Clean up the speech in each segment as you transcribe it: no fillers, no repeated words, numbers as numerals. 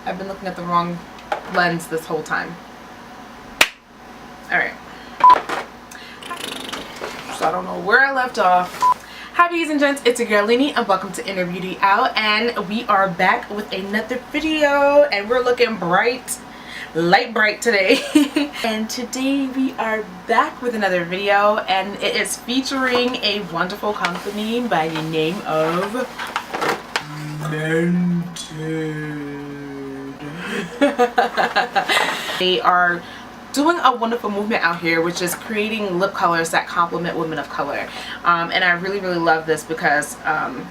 I've been looking at the wrong lens this whole time. Alright. So I don't know where I left off. Hi ladies and gents, it's your girl Linnee and welcome to Inner Beauty Out, and we are back with another video and we're looking bright, light bright today. And today we are back with another video, and it is featuring a wonderful company by the name of Mented. They are doing a wonderful movement out here, which is creating lip colors that complement women of color, and I really love this because I'm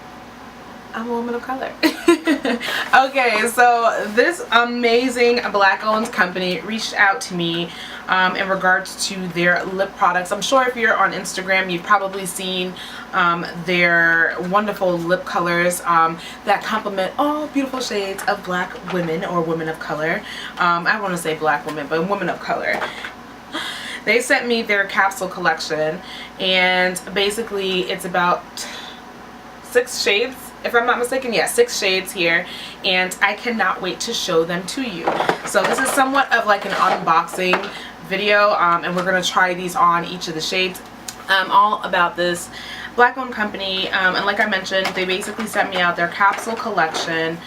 a woman of color. Okay, so this amazing black owned company reached out to me in regards to their lip products. I'm sure if you're on Instagram, you've probably seen their wonderful lip colors that complement all beautiful shades of black women or women of color. I want to say black women, but women of color. They sent me their capsule collection, and basically it's about 6 shades, if I'm not mistaken. Yeah, 6 shades here, and I cannot wait to show them to you. So this is somewhat of like an unboxing video, and we're going to try these on each of the shades. All about this black owned company, and like I mentioned, they basically sent me out their capsule collection,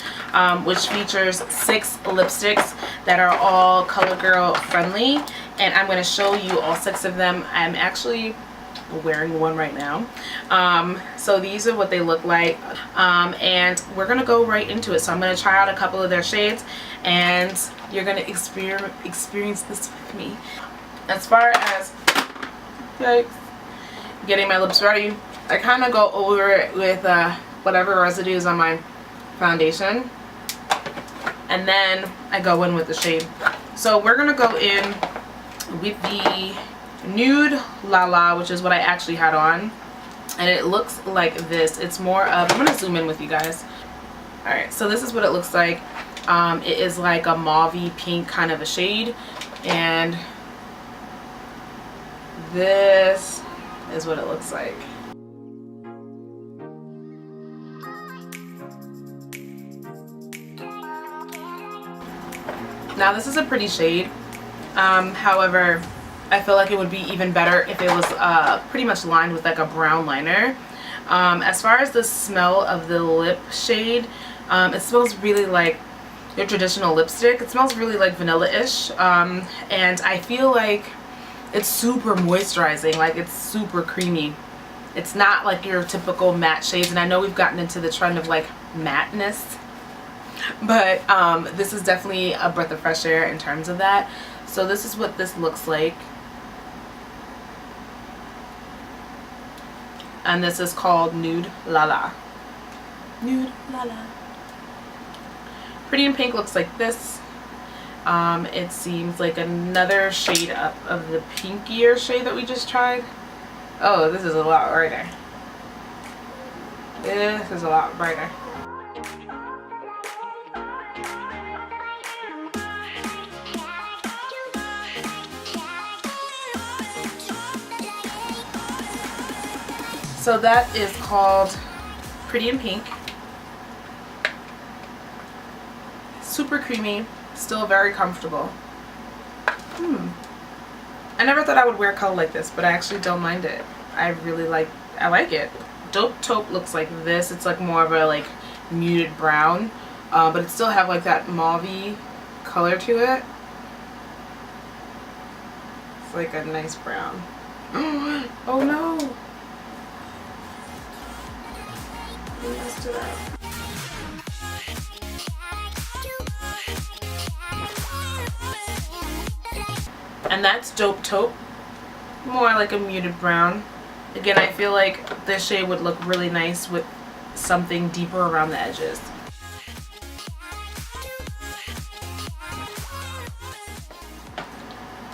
which features 6 lipsticks that are all CoverGirl friendly, and I'm going to show you all 6 of them. I'm actually wearing one right now. So these are what they look like, and we're gonna go right into it. So I'm gonna try out a couple of their shades, and you're gonna experience this with me. As far as getting my lips ready, I kind of go over it with whatever residues on my foundation, and then I go in with the shade. So we're gonna go in with the Nude La La, which is what I actually had on, and it looks like this. It's more of, I'm gonna zoom in with you guys. Alright, so this is what it looks like. It is like a mauvey pink kind of a shade, and this is what it looks like. Now this is a pretty shade, however I feel like it would be even better if it was pretty much lined with like a brown liner. As far as the smell of the lip shade, it smells really like your traditional lipstick. It smells really like vanilla-ish, and I feel like it's super moisturizing, like it's super creamy. It's not like your typical matte shades, and I know we've gotten into the trend of like matteness, but this is definitely a breath of fresh air in terms of that. So this is what this looks like. And this is called Nude La La. Nude La La. Pretty in Pink looks like this. It seems like another shade up of the pinkier shade that we just tried. Oh, this is a lot brighter. This is a lot brighter. So that is called Pretty in Pink. Super creamy, still very comfortable. I never thought I would wear a color like this, but I actually don't mind it. I like it. Taupe looks like this. It's like more of a like muted brown, but it still have like that mauvey color to it. It's like a nice brown. Oh no! Messed it up. And that's Dope Taupe, more like a muted brown. Again, I feel like this shade would look really nice with something deeper around the edges.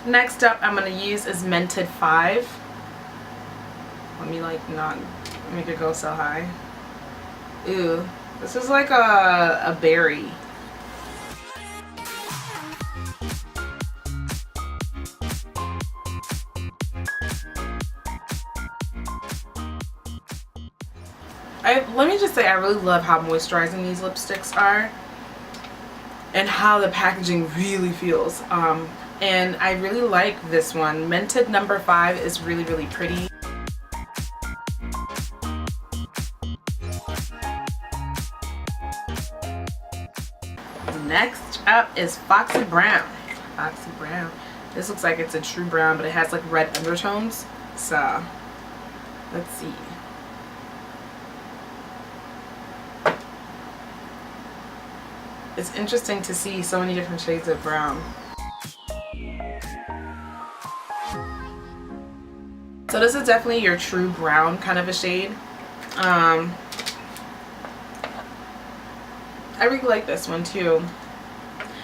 Next up I'm going to use is Mented 5. Let me like not make it go so high. Ooh, this is like a berry. Let me just say, I really love how moisturizing these lipsticks are. and how the packaging really feels. And I really like this one. Mented number 5 is really, really pretty. Next up is Foxy Brown. Foxy Brown. This looks like it's a true brown, but it has like red undertones. So, let's see. It's interesting to see so many different shades of brown. So this is definitely your true brown kind of a shade. I really like this one too.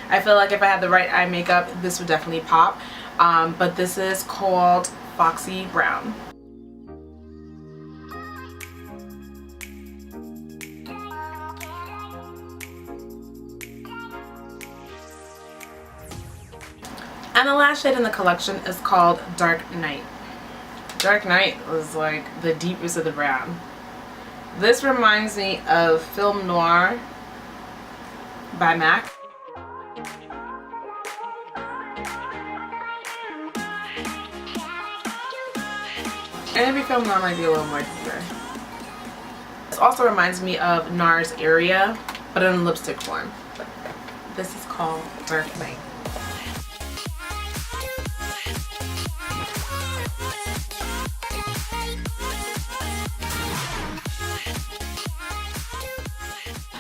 I feel like if I had the right eye makeup, this would definitely pop. But this is called Foxy Brown. And the last shade in the collection is called Dark Night. Dark Night was like the deepest of the brown. This reminds me of Film Noir by MAC. And maybe Film Noir might be a little more deeper. This also reminds me of NARS Area, but in lipstick form. This is called Dark Night.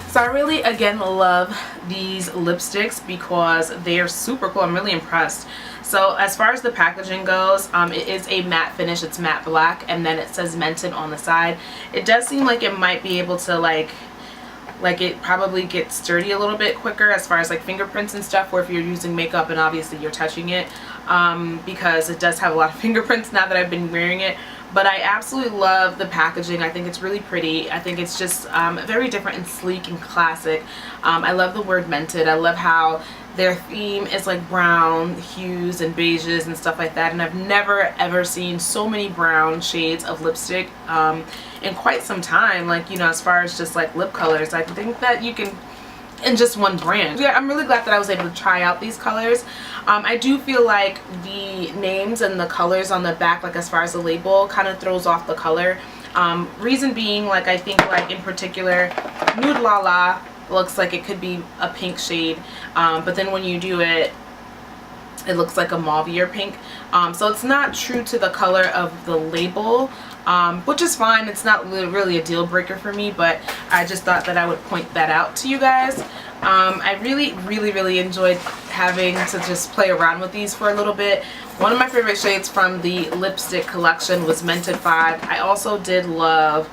So I really, again, love these lipsticks because they are super cool. I'm really impressed. So as far as the packaging goes, it is a matte finish. It's matte black, and then it says Mented on the side. It does seem like it might be able to like it probably gets sturdy a little bit quicker as far as like fingerprints and stuff, or if you're using makeup and obviously you're touching it, because it does have a lot of fingerprints now that I've been wearing it. But I absolutely love the packaging. I think it's really pretty. I think it's just very different and sleek and classic. I love the word Mented. I love how their theme is like brown hues and beiges and stuff like that. And I've never ever seen so many brown shades of lipstick in quite some time. Like, you know, as far as just like lip colors, I think that you can in just one brand. Yeah, I'm really glad that I was able to try out these colors. I do feel like the names and the colors on the back, like as far as the label, kind of throws off the color. Reason being, like, I think like in particular Nude La La looks like it could be a pink shade, but then when you do it, it looks like a mauvier pink. So it's not true to the color of the label, which is fine. It's not really a deal breaker for me, but I just thought that I would point that out to you guys. I really enjoyed having to just play around with these for a little bit. One of my favorite shades from the lipstick collection was Mented 5. I also did love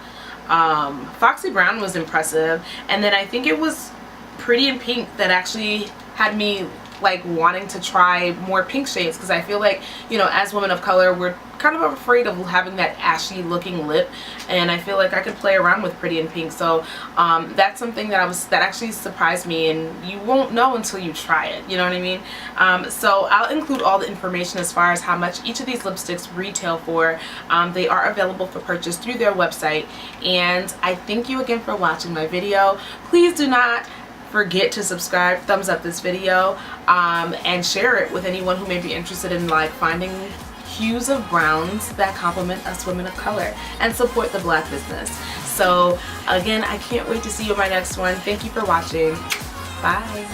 Foxy Brown, was impressive, and then I think it was Pretty in Pink that actually had me like wanting to try more pink shades, because I feel like, you know, as women of color, we're kind of afraid of having that ashy looking lip, and I feel like I could play around with Pretty in Pink. So that's something that actually surprised me, and you won't know until you try it, you know what I mean? So I'll include all the information as far as how much each of these lipsticks retail for. They are available for purchase through their website, and I thank you again for watching my video. Please do not forget to subscribe, thumbs up this video, and share it with anyone who may be interested in like finding hues of browns that complement us women of color and support the black business. So again, I can't wait to see you in my next one. Thank you for watching. Bye.